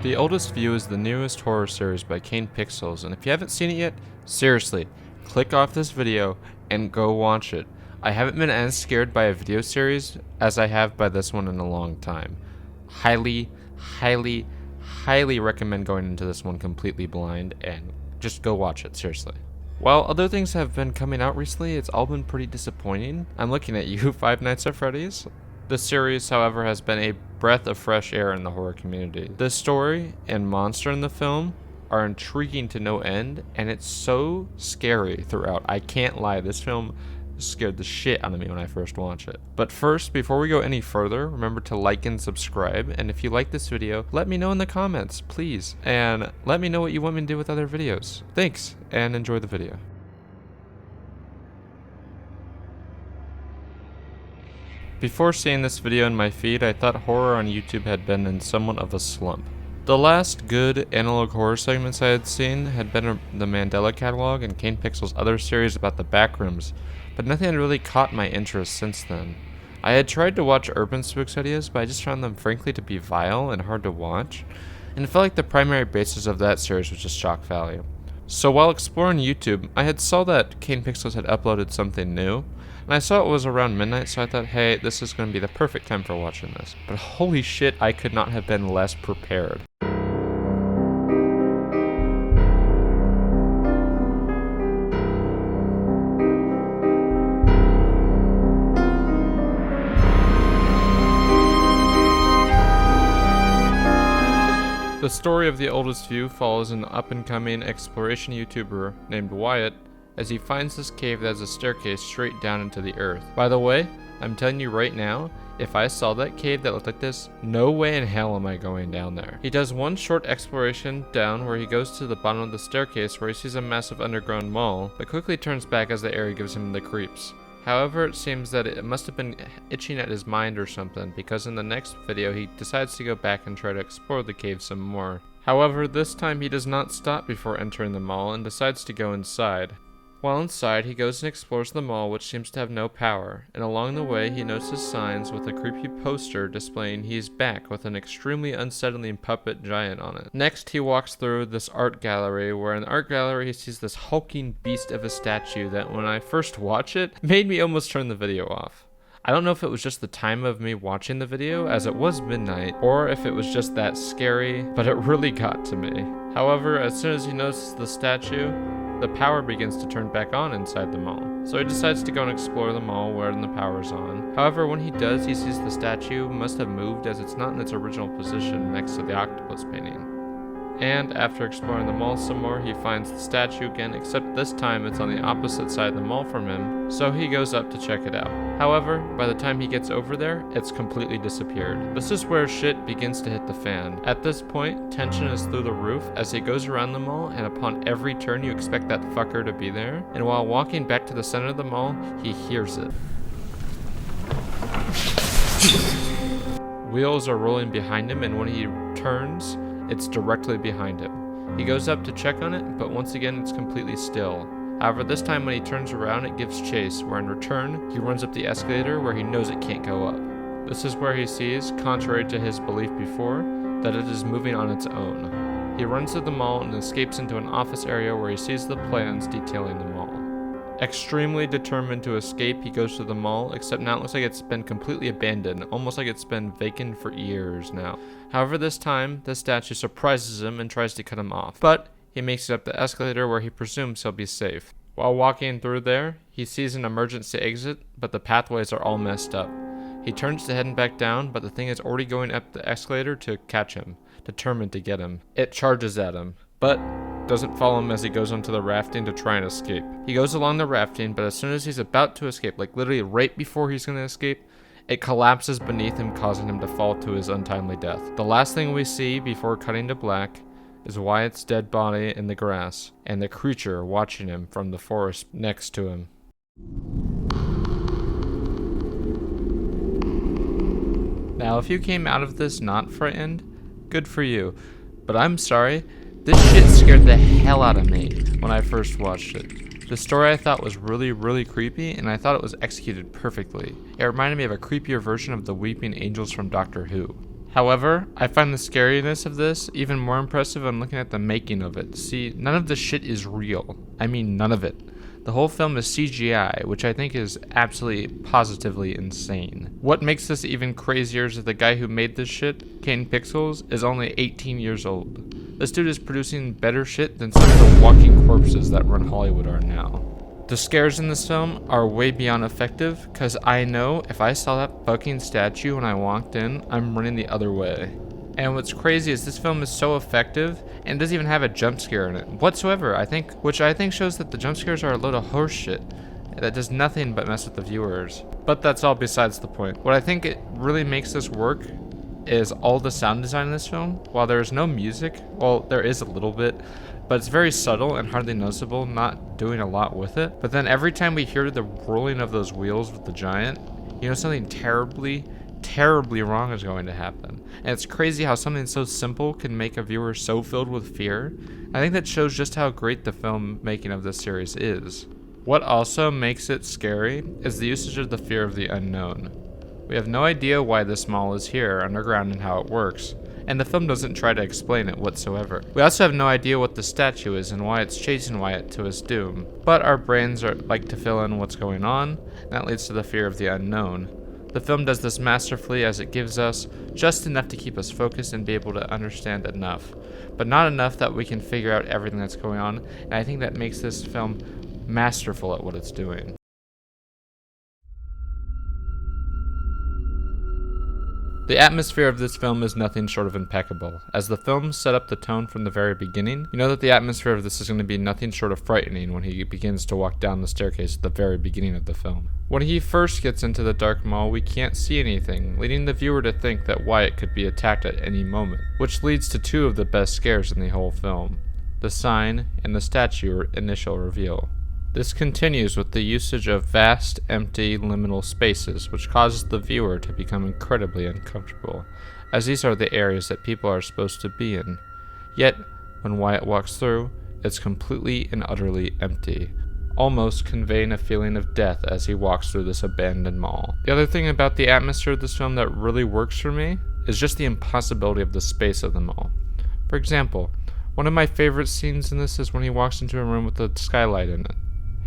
The Oldest View is the newest horror series by Kane Pixels, and if you haven't seen it yet, seriously, click off this video and go watch it. I haven't been as scared by a video series as I have by this one in a long time. Highly recommend going into this one completely blind and just go watch it, seriously. While other things have been coming out recently, it's all been pretty disappointing. I'm looking at you, Five Nights at Freddy's. This series, however, has been a breath of fresh air in the horror community. The story and monster in the film are intriguing to no end, and it's so scary throughout. I can't lie, this film scared the shit out of me when I first watched it. But first, before we go any further, remember to like and subscribe, and if you like this video, let me know in the comments, please. And let me know what you want me to do with other videos. Thanks, and enjoy the video. Before seeing this video in my feed, I thought horror on YouTube had been in somewhat of a slump. The last good analog horror segments I had seen had been the Mandela Catalog and Kane Pixels' other series about the backrooms, but nothing had really caught my interest since then. I had tried to watch Urban Spooks videos, but I just found them frankly to be vile and hard to watch, and it felt like the primary basis of that series was just shock value. So while exploring YouTube, I had saw that Kane Pixels had uploaded something new, and I saw it was around midnight, so I thought, hey, this is going to be the perfect time for watching this. But holy shit, I could not have been less prepared. The story of The Oldest View follows an up-and-coming exploration YouTuber named Wyatt as he finds this cave that has a staircase straight down into the earth. By the way, I'm telling you right now, if I saw that cave that looked like this, no way in hell am I going down there. He does one short exploration down where he goes to the bottom of the staircase where he sees a massive underground mall, but quickly turns back as the area gives him the creeps. However, it seems that it must have been itching at his mind or something, because in the next video he decides to go back and try to explore the cave some more. However, this time he does not stop before entering the mall and decides to go inside. While inside, he goes and explores the mall, which seems to have no power, and along the way he notices signs with a creepy poster displaying he's back with an extremely unsettling puppet giant on it. Next, he walks through this art gallery, where in the art gallery he sees this hulking beast of a statue that when I first watched it, made me almost turn the video off. I don't know if it was just the time of me watching the video, as it was midnight, or if it was just that scary, but it really got to me. However, as soon as he notices the statue, the power begins to turn back on inside the mall. So he decides to go and explore the mall where the power is on. However, when he does, he sees the statue must have moved as it's not in its original position next to the octopus painting. And after exploring the mall some more, he finds the statue again, except this time it's on the opposite side of the mall from him, so he goes up to check it out. However, by the time he gets over there, it's completely disappeared. This is where shit begins to hit the fan. At this point, tension is through the roof as he goes around the mall, and upon every turn you expect that fucker to be there, and while walking back to the center of the mall, he hears it. Wheels are rolling behind him, and when he turns, it's directly behind him. He goes up to check on it, but once again it's completely still. However, this time when he turns around, it gives chase, where in return, he runs up the escalator where he knows it can't go up. This is where he sees, contrary to his belief before, that it is moving on its own. He runs to the mall and escapes into an office area where he sees the plans detailing the mall. Extremely determined to escape, he goes to the mall, except now it looks like it's been completely abandoned, almost like it's been vacant for years now. However, this time, the statue surprises him and tries to cut him off, but he makes it up the escalator where he presumes he'll be safe. While walking through there, he sees an emergency exit, but the pathways are all messed up. He turns to heading back down, but the thing is already going up the escalator to catch him, determined to get him. It charges at him, but doesn't follow him as he goes onto the rafting to try and escape. He goes along the rafting, but as soon as he's about to escape, like literally right before he's going to escape, it collapses beneath him, causing him to fall to his untimely death. The last thing we see before cutting to black is Wyatt's dead body in the grass, and the creature watching him from the forest next to him. Now, if you came out of this not frightened, good for you. But I'm sorry, this shit scared the hell out of me when I first watched it. The story I thought was really creepy, and I thought it was executed perfectly. It reminded me of a creepier version of the Weeping Angels from Doctor Who. However, I find the scariness of this even more impressive when looking at the making of it. See, none of the shit is real. I mean, none of it. The whole film is CGI, which I think is absolutely positively insane. What makes this even crazier is that the guy who made this shit, Kane Pixels, is only 18 years old. This dude is producing better shit than some of the walking corpses that run Hollywood are now. The scares in this film are way beyond effective, cause I know if I saw that fucking statue when I walked in, I'm running the other way. And what's crazy is this film is so effective and doesn't even have a jump scare in it whatsoever, which I think shows that the jump scares are a load of horse shit that does nothing but mess with the viewers. But that's all besides the point. What I think it really makes this work is all the sound design in this film. While there is no music, well, there is a little bit, but it's very subtle and hardly noticeable, not doing a lot with it. But then every time we hear the whirling of those wheels with the giant, you know something terribly wrong is going to happen. And it's crazy how something so simple can make a viewer so filled with fear. I think that shows just how great the film making of this series is. What also makes it scary is the usage of the fear of the unknown. We have no idea why this mall is here underground and how it works, and the film doesn't try to explain it whatsoever. We also have no idea what the statue is and why it's chasing Wyatt to his doom, but our brains like to fill in what's going on, and that leads to the fear of the unknown. The film does this masterfully as it gives us just enough to keep us focused and be able to understand enough, but not enough that we can figure out everything that's going on, and I think that makes this film masterful at what it's doing. The atmosphere of this film is nothing short of impeccable. As the film set up the tone from the very beginning, you know that the atmosphere of this is going to be nothing short of frightening when he begins to walk down the staircase at the very beginning of the film. When he first gets into the dark mall, we can't see anything, leading the viewer to think that Wyatt could be attacked at any moment, which leads to two of the best scares in the whole film: the sign and the statue initial reveal. This continues with the usage of vast, empty, liminal spaces, which causes the viewer to become incredibly uncomfortable, as these are the areas that people are supposed to be in. Yet, when Wyatt walks through, it's completely and utterly empty, almost conveying a feeling of death as he walks through this abandoned mall. The other thing about the atmosphere of this film that really works for me is just the impossibility of the space of the mall. For example, one of my favorite scenes in this is when he walks into a room with a skylight in it.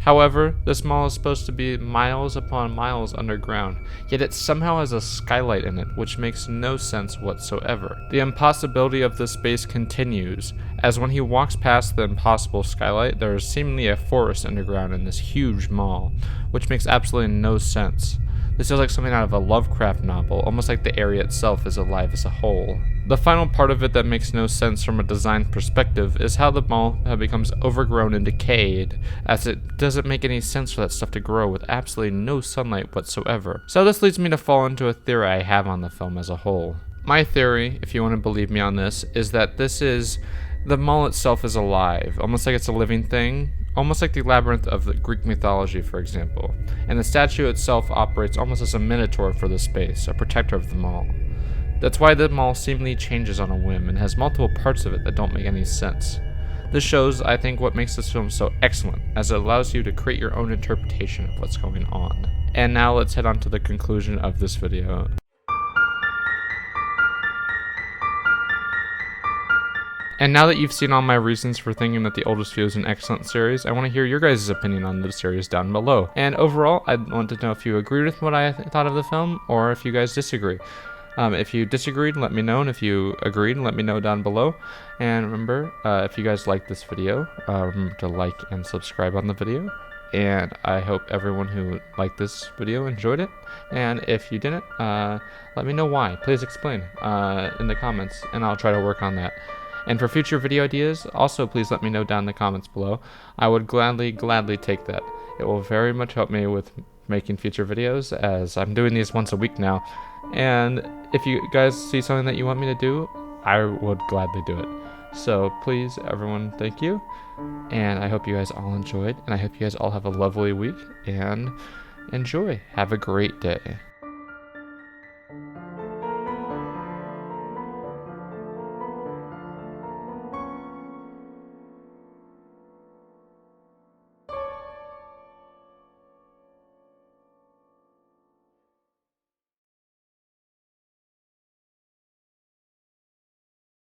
However, this mall is supposed to be miles upon miles underground, yet it somehow has a skylight in it, which makes no sense whatsoever. The impossibility of this space continues, as when he walks past the impossible skylight, there is seemingly a forest underground in this huge mall, which makes absolutely no sense. This feels like something out of a Lovecraft novel, almost like the area itself is alive as a whole. The final part of it that makes no sense from a design perspective is how the mall becomes overgrown and decayed, as it doesn't make any sense for that stuff to grow with absolutely no sunlight whatsoever. So this leads me to fall into a theory I have on the film as a whole. My theory, if you want to believe me on this, is that the mall itself is alive, almost like it's a living thing, almost like the labyrinth of the Greek mythology, for example. And the statue itself operates almost as a minotaur for the space, a protector of the mall. That's why the mall seemingly changes on a whim and has multiple parts of it that don't make any sense. This shows, I think, what makes this film so excellent, as it allows you to create your own interpretation of what's going on. And now let's head on to the conclusion of this video. And now that you've seen all my reasons for thinking that The Oldest View is an excellent series, I want to hear your guys' opinion on the series down below. And overall, I'd want to know if you agreed with what I thought of the film, or if you guys disagree. If you disagreed, let me know, and if you agreed, let me know down below. And remember, if you guys liked this video, remember to like and subscribe on the video. And I hope everyone who liked this video enjoyed it. And if you didn't, let me know why. Please explain in the comments, and I'll try to work on that. And for future video ideas, also please let me know down in the comments below. I would gladly take that. It will very much help me with making future videos, as I'm doing these once a week now. And if you guys see something that you want me to do, I would gladly do it. So please, everyone, thank you. And I hope you guys all enjoyed, and I hope you guys all have a lovely week, and enjoy. Have a great day.